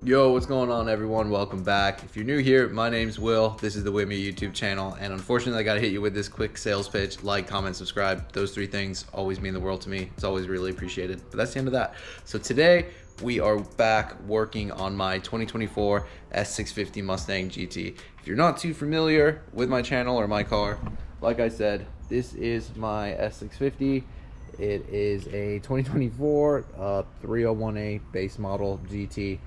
Yo, what's going on, everyone? Welcome back. If you're new here, my name's Will. This is the With Me YouTube channel, and unfortunately I gotta hit you with this quick sales pitch. Like, comment, subscribe. Those three things always mean the world to me. It's always really appreciated. But that's the end of that. So today we are back working on my 2024 S650 Mustang GT. If you're not too familiar with my channel or my car, like I said, this is my S650. It is a 2024 301A base model GT.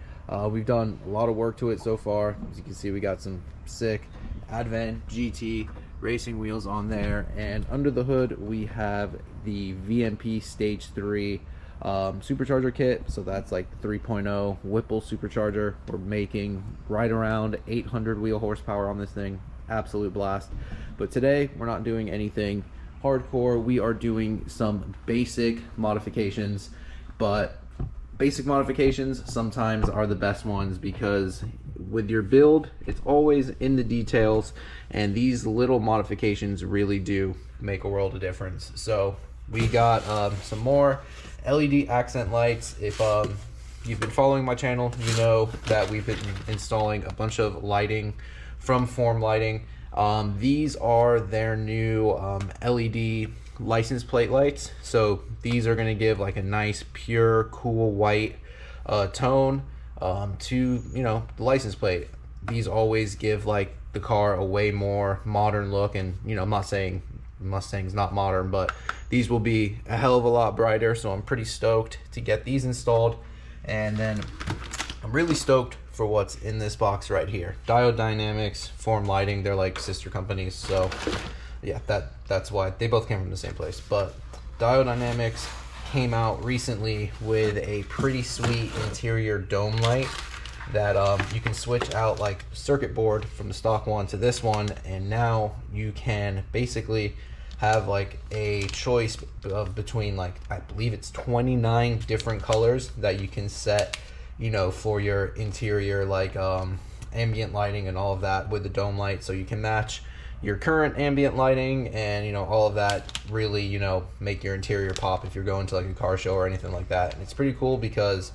We've done a lot of work to it so far. As you can see, we got some sick Advent GT racing wheels on there, and under the hood we have the VMP Stage 3 supercharger kit. So that's like 3.0 Whipple supercharger. We're making right around 800 wheel horsepower on this thing. Absolute blast. But today we're not doing anything hardcore. We are doing some basic modifications, but basic modifications sometimes are the best ones, because with your build, it's always in the details, and these little modifications really do make a world of difference. So we got some more LED accent lights. If you've been following my channel, you know that we've been installing a bunch of lighting from Form Lighting. These are their new LED license plate lights. So these are going to give like a nice pure cool white tone to the license plate. These always give like the car a way more modern look, and I'm not saying Mustang's not modern, but these will be a hell of a lot brighter. So I'm pretty stoked to get these installed, and then I'm really stoked for what's in this box right here. Diode Dynamics, Form Lighting, they're like sister companies, so yeah, that's why they both came from the same place. But Diode Dynamics came out recently with a pretty sweet interior dome light that you can switch out like circuit board from the stock one to this one, and now you can basically have like a choice of between, like, I believe it's 29 different colors that you can set for your interior, like ambient lighting and all of that with the dome light. So you can match your current ambient lighting and all of that, really make your interior pop if you're going to like a car show or anything like that. And it's pretty cool because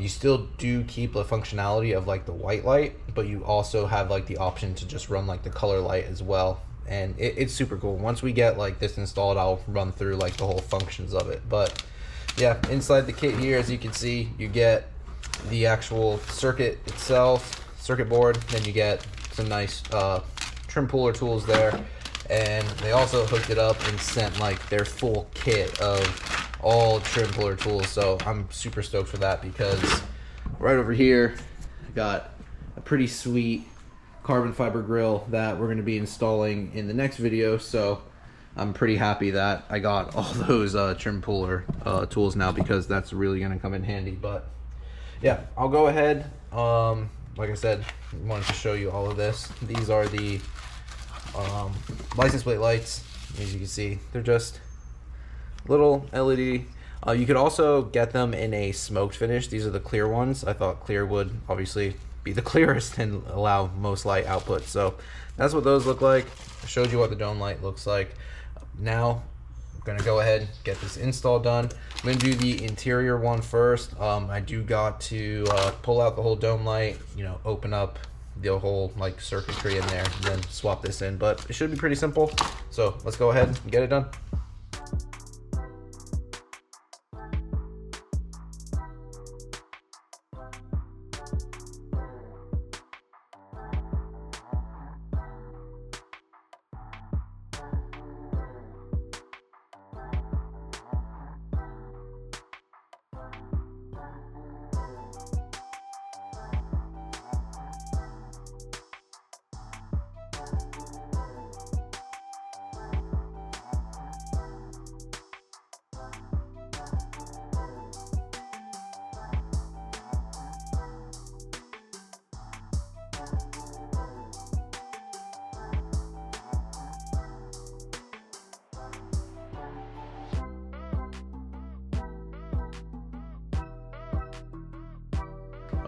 you still do keep the functionality of like the white light, but you also have like the option to just run like the color light as well. And it's super cool. Once we get like this installed, I'll run through like the whole functions of it. But yeah, inside the kit here, as you can see, you get the actual circuit itself, circuit board. Then you get some nice trim puller tools there, and they also hooked it up and sent like their full kit of all trim puller tools. So I'm super stoked for that, because right over here I got a pretty sweet carbon fiber grill that we're going to be installing in the next video. So I'm pretty happy that I got all those trim puller tools now, because that's really going to come in handy. But yeah, I'll go ahead. Like I said, I wanted to show you all of this. These are the license plate lights. As you can see, they're just little LED. You could also get them in a smoked finish. These are the clear ones. I thought clear would obviously be the clearest and allow most light output. So that's what those look like. I showed you what the dome light looks like. Now I'm gonna go ahead and get this install done. I'm gonna do the interior one first. I do got to pull out the whole dome light, open up the whole like circuitry in there, and then swap this in. But it should be pretty simple. So let's go ahead and get it done.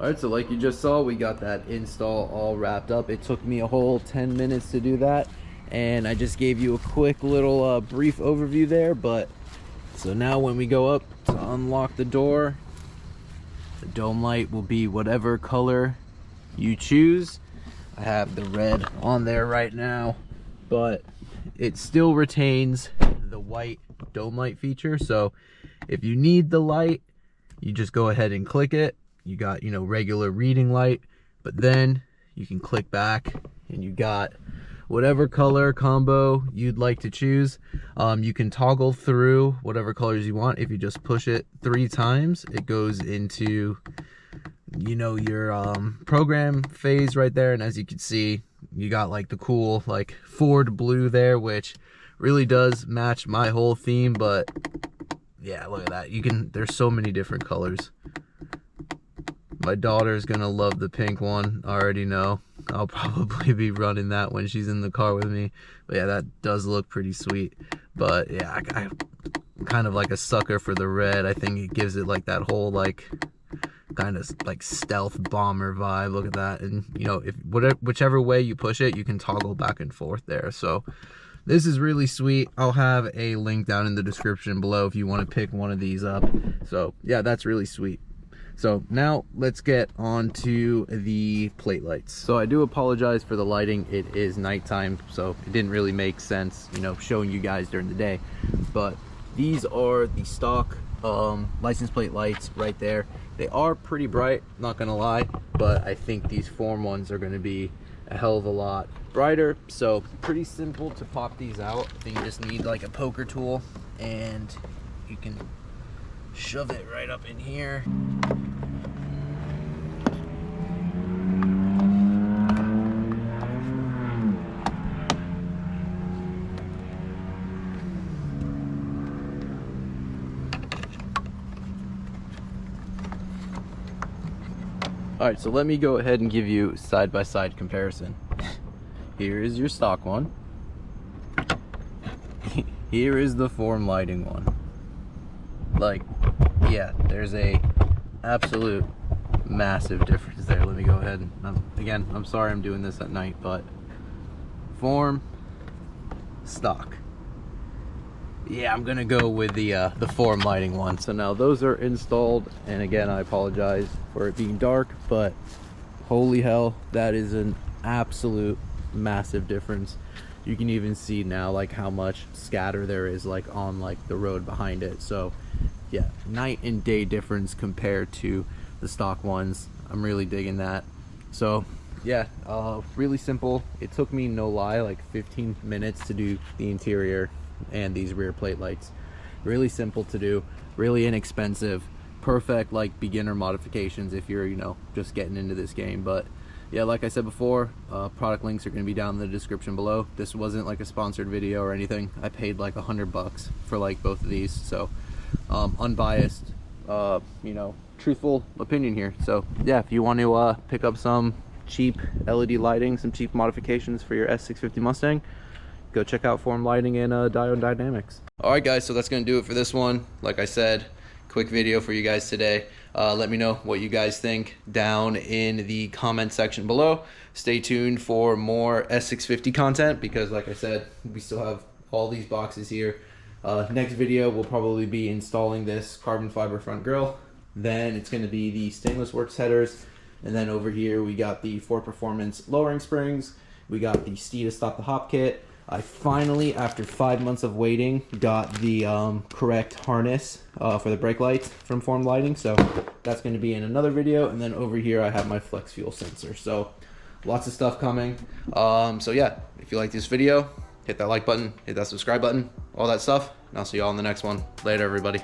Alright, so like you just saw, we got that install all wrapped up. It took me a whole 10 minutes to do that, and I just gave you a quick little brief overview there. But so now when we go up to unlock the door, The dome light will be whatever color you choose. I have the red on there right now, but it still retains the white dome light feature. So if you need the light, you just go ahead and click it. You got, you know, regular reading light, but then you can click back and you got whatever color combo you'd like to choose. You can toggle through whatever colors you want. If you just push it 3 times, it goes into, you know, your program phase right there. And as you can see, you got like the cool like Ford blue there, which really does match my whole theme. But yeah, look at that. You can, there's so many different colors. My daughter's gonna love the pink one, I already know. I'll probably be running that when she's in the car with me. But yeah, that does look pretty sweet. But yeah, I'm kind of like a sucker for the red. I think it gives it like that whole like kind of like stealth bomber vibe. Look at that. And you know, if whichever way you push it, you can toggle back and forth there. So this is really sweet. I'll have a link down in the description below if you want to pick one of these up. So yeah, that's really sweet. So now let's get on to the plate lights. So I do apologize for the lighting. It is nighttime, so it didn't really make sense, you know, showing you guys during the day. But these are the stock license plate lights right there. They are pretty bright, not gonna lie, but I think these form ones are gonna be a hell of a lot brighter. So pretty simple to pop these out. I think you just need like a poker tool and you can shove it right up in here. All right, so let me go ahead and give you side-by-side comparison. Here is your stock one. Here is the form lighting one. Like, yeah, there's a absolute massive difference there. Let me go ahead and, again, I'm sorry I'm doing this at night, but form, stock. Yeah, I'm gonna go with the form lighting one. So now those are installed, and again, I apologize for it being dark, but holy hell, that is an absolute massive difference. You can even see now like how much scatter there is like on like the road behind it. So yeah, night and day difference compared to the stock ones. I'm really digging that. So yeah, really simple. It took me, no lie, like 15 minutes to do the interior and these rear plate lights. Really simple to do, really inexpensive, perfect like beginner modifications if you're, you know, just getting into this game. But yeah, like I said before, product links are going to be down in the description below. This wasn't like a sponsored video or anything. I paid like $100 for like both of these, so unbiased, you know, truthful opinion here. So yeah, if you want to pick up some cheap LED lighting, some cheap modifications for your S650 Mustang, go check out Form Lighting and Diode Dynamics. All right, guys, so that's going to do it for this one. Like I said, quick video for you guys today. Let me know what you guys think down in the comment section below. Stay tuned for more S650 content because, like I said, we still have all these boxes here. Next video, we'll probably be installing this carbon fiber front grille. Then it's going to be the stainless works headers. And then over here, we got the Ford Performance lowering springs. We got the STI to stop the hop kit. I finally, after 5 months of waiting, got the correct harness for the brake lights from Form Lighting. So that's going to be in another video. And then over here, I have my flex fuel sensor. So lots of stuff coming. So yeah, if you like this video, hit that like button, hit that subscribe button, all that stuff. And I'll see you all in the next one. Later, everybody.